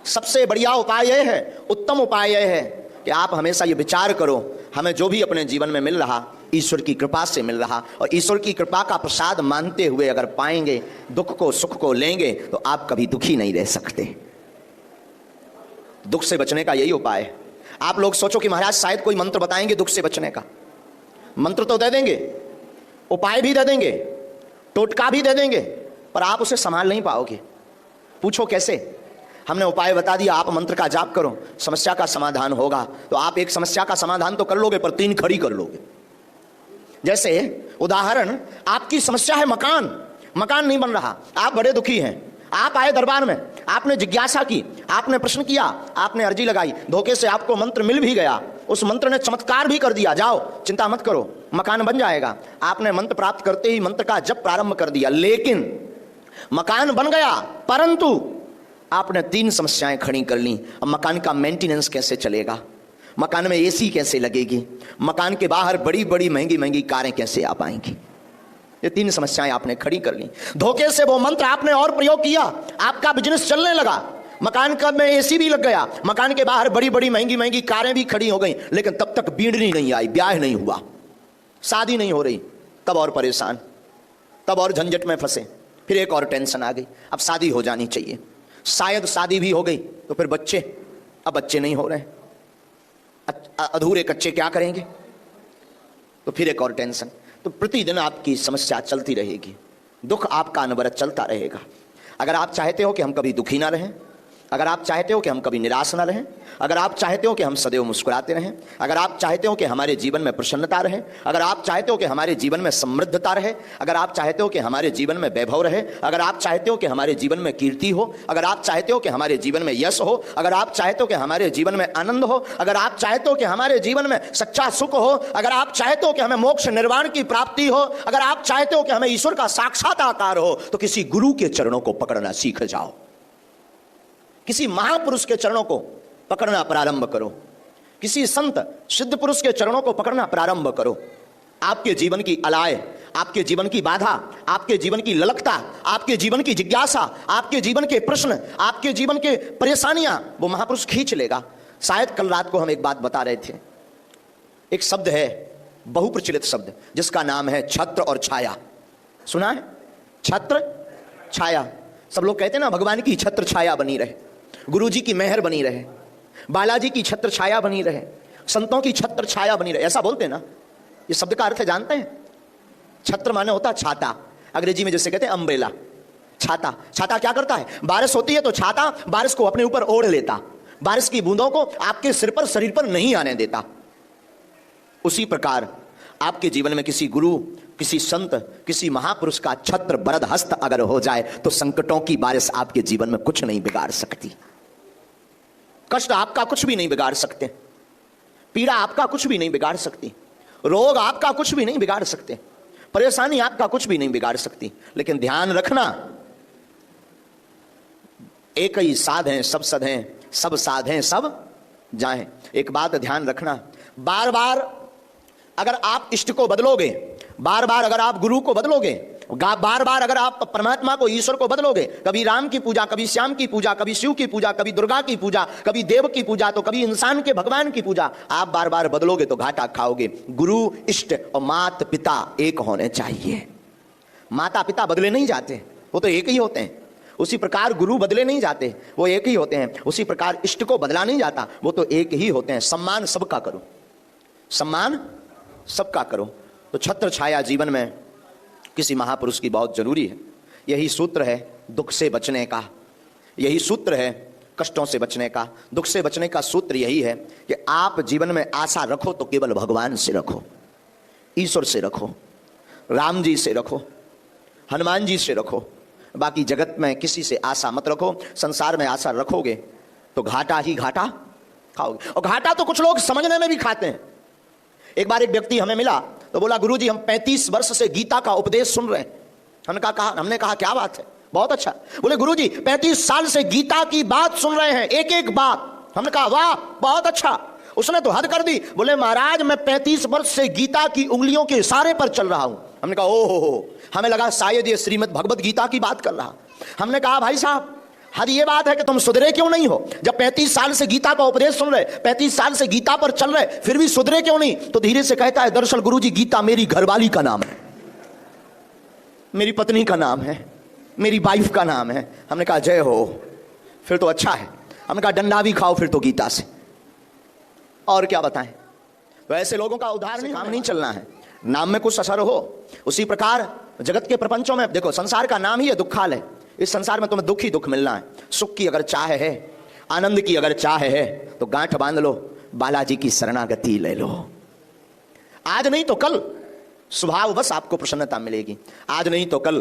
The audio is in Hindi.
सबसे बढ़िया उपाय यह है, उत्तम उपाय यह है कि आप हमेशा ये विचार करो, हमें जो भी अपने जीवन में मिल रहा ईश्वर की कृपा से मिल रहा, और ईश्वर की कृपा का प्रसाद मानते हुए अगर पाएंगे, दुख को सुख को लेंगे, तो आप कभी दुखी नहीं रह सकते। दुख से बचने का यही उपाय है। आप लोग सोचो कि महाराज शायद कोई मंत्र बताएंगे दुख से बचने का। मंत्र तो दे देंगे, उपाय भी दे देंगे, टोटका भी दे देंगे, पर आप उसे संभाल नहीं पाओगे। पूछो कैसे? हमने उपाय बता दिया, आप मंत्र का जाप करो, समस्या का समाधान होगा। तो आप एक समस्या का समाधान तो कर लोगे, पर 3 खड़ी कर लोगे। जैसे उदाहरण, आपकी समस्या है मकान नहीं बन रहा, आप बड़े दुखी हैं, आप आए दरबार में, आपने जिज्ञासा की, आपने प्रश्न किया, आपने अर्जी लगाई, धोखे से आपको मंत्र मिल भी गया, उस मंत्र ने चमत्कार भी कर दिया, जाओ चिंता मत करो मकान बन जाएगा। आपने मंत्र प्राप्त करते ही मंत्र का जप प्रारंभ कर दिया, लेकिन मकान बन गया, परंतु आपने 3 समस्याएं खड़ी कर ली। अब मकान का मेंटेनेंस कैसे चलेगा, मकान में एसी कैसे लगेगी, मकान के बाहर बड़ी बड़ी महंगी महंगी कारें कैसे आ पाएंगी। ये 3 समस्याएं आपने खड़ी कर ली। धोखे से वो मंत्र आपने और प्रयोग किया, आपका बिजनेस चलने लगा, मकान का में एसी भी लग गया, मकान के बाहर बड़ी बड़ी महंगी महंगी कारें भी खड़ी हो गई, लेकिन तब तक बीड़नी नहीं आई, ब्याह नहीं हुआ, शादी नहीं हो रही। तब और परेशान, तब और झंझट में फंसे, फिर एक और टेंशन आ गई, अब शादी हो जानी चाहिए, शायद शादी भी हो गई तो फिर बच्चे, अब बच्चे नहीं हो रहे, अधूरे कच्चे क्या करेंगे, तो फिर एक और टेंशन। तो प्रतिदिन आपकी समस्या चलती रहेगी, दुख आपका अनवरत चलता रहेगा। अगर आप चाहते हो कि हम कभी दुखी ना रहें, अगर आप चाहते हो कि हम कभी निराश ना रहें, अगर आप चाहते हो कि हम सदैव मुस्कुराते रहें, अगर आप चाहते हो कि हमारे जीवन में प्रसन्नता रहे, अगर आप चाहते हो कि हमारे जीवन में समृद्धता रहे, अगर आप चाहते हो कि हमारे जीवन में वैभव रहे, अगर आप चाहते हो कि हमारे जीवन में कीर्ति हो, अगर आप चाहते हो कि हमारे जीवन में यश हो, अगर आप चाहते हो कि हमारे जीवन में आनंद हो, अगर आप चाहते हो कि हमारे जीवन में सच्चा सुख हो, अगर आप चाहते हो कि हमें मोक्ष निर्वाण की प्राप्ति हो, अगर आप चाहते हो कि हमें ईश्वर का साक्षात्कार हो, तो किसी गुरु के चरणों को पकड़ना सीख जाओ, किसी महापुरुष के चरणों को पकड़ना प्रारंभ करो, किसी संत सिद्ध पुरुष के चरणों को पकड़ना प्रारंभ करो। आपके जीवन की अलाय, आपके जीवन की बाधा, आपके जीवन की ललकता, आपके जीवन की जिज्ञासा, आपके जीवन के प्रश्न, आपके जीवन के परेशानियां वो महापुरुष खींच लेगा। शायद कल रात को हम एक बात बता रहे थे, एक शब्द है बहुप्रचलित शब्द, जिसका नाम है छत्र और छाया। सुना है? छत्र छाया। सब लोग कहते हैं ना, भगवान की छत्र छाया बनी रहे, गुरु जी की मेहर बनी रहे, बालाजी की छत्र छाया बनी रहे, संतों की छत्र छाया बनी रहे, ऐसा बोलते हैं ना। ये शब्द का अर्थ जानते हैं? छत्र माने होता छाता, अंग्रेजी में जैसे कहते हैं अम्ब्रेला। छाता, छाता क्या करता है? बारिश होती है तो छाता बारिश को अपने ऊपर ओढ़ लेता, बारिश की बूंदों को आपके सिर पर, शरीर पर नहीं आने देता। उसी प्रकार आपके जीवन में किसी गुरु, किसी संत, किसी महापुरुष का छत्र वरद हस्त अगर हो जाए, तो संकटों की बारिश आपके जीवन में कुछ नहीं बिगाड़ सकती। कष्ट आपका कुछ भी नहीं बिगाड़ सकते, पीड़ा आपका कुछ भी नहीं बिगाड़ सकती, रोग आपका कुछ भी नहीं बिगाड़ सकते, परेशानी आपका कुछ भी नहीं बिगाड़ सकती। लेकिन ध्यान रखना, एक ही साध हैं सब सध हैं, सब साध हैं सब जाएं। एक बात ध्यान रखना, बार बार अगर आप इष्ट को बदलोगे, बार बार अगर आप गुरु को बदलोगे, बार बार अगर आप परमात्मा को, ईश्वर को बदलोगे, कभी राम की पूजा, कभी श्याम की पूजा, कभी शिव की पूजा, कभी दुर्गा की पूजा, कभी देव की पूजा, तो कभी इंसान के भगवान की पूजा, आप बार बार बदलोगे तो घाटा खाओगे। गुरु, इष्ट और माता पिता एक होने चाहिए। माता पिता बदले नहीं जाते, वो तो एक ही होते हैं। उसी प्रकार गुरु बदले नहीं जाते, वो एक ही होते हैं। उसी प्रकार इष्ट को बदला नहीं जाता, वो तो एक ही होते हैं। सम्मान सबका करो, सम्मान सबका करो। तो छत्र छाया जीवन में किसी महापुरुष की बहुत जरूरी है। यही सूत्र है दुख से बचने का, यही सूत्र है कष्टों से बचने का। दुख से बचने का सूत्र यही है कि आप जीवन में आशा रखो तो केवल भगवान से रखो, ईश्वर से रखो, राम जी से रखो, हनुमान जी से रखो। बाकी जगत में किसी से आशा मत रखो। संसार में आशा रखोगे तो घाटा ही घाटा खाओगे, और घाटा तो कुछ लोग समझने में भी खाते हैं। एक बार एक व्यक्ति हमें मिला तो बोला, गुरुजी हम 35 वर्ष से गीता का उपदेश सुन रहे हैं। हमने कहा क्या बात है, बहुत अच्छा। बोले गुरुजी 35 साल से गीता की बात सुन रहे हैं, एक एक बात। हमने कहा वाह बहुत अच्छा। उसने तो हद कर दी, बोले महाराज मैं 35 वर्ष से गीता की उंगलियों के इशारे पर चल रहा हूं। हमने कहा ओहो, हमें लगा शायद ये श्रीमद् भगवत गीता की बात कर रहा। हमने कहा भाई साहब हद ये बात है कि तुम सुधरे क्यों नहीं हो? जब 35 साल से गीता का उपदेश सुन रहे, 35 साल से गीता पर चल रहे, फिर भी सुधरे क्यों नहीं? तो धीरे से कहता है, दरअसल गुरुजी गीता मेरी घरवाली का नाम है, मेरी पत्नी का नाम है, मेरी वाइफ का नाम है। हमने कहा जय हो, फिर तो अच्छा है। हमने कहा डंडा भी खाओ फिर तो गीता से, और क्या बताएं। तो ऐसे लोगों का उद्धार नहीं, काम नहीं चलना है, नाम में कुछ असर हो। उसी प्रकार जगत के प्रपंचों में देखो, संसार का नाम ही है दुखालय। इस संसार में तुम्हें दुख ही दुख मिलना है। सुख की अगर चाह है, आनंद की अगर चाह है, तो गांठ बांध लो, बालाजी की शरणागति ले लो। आज नहीं तो कल स्वभाव बस आपको प्रसन्नता मिलेगी, आज नहीं तो कल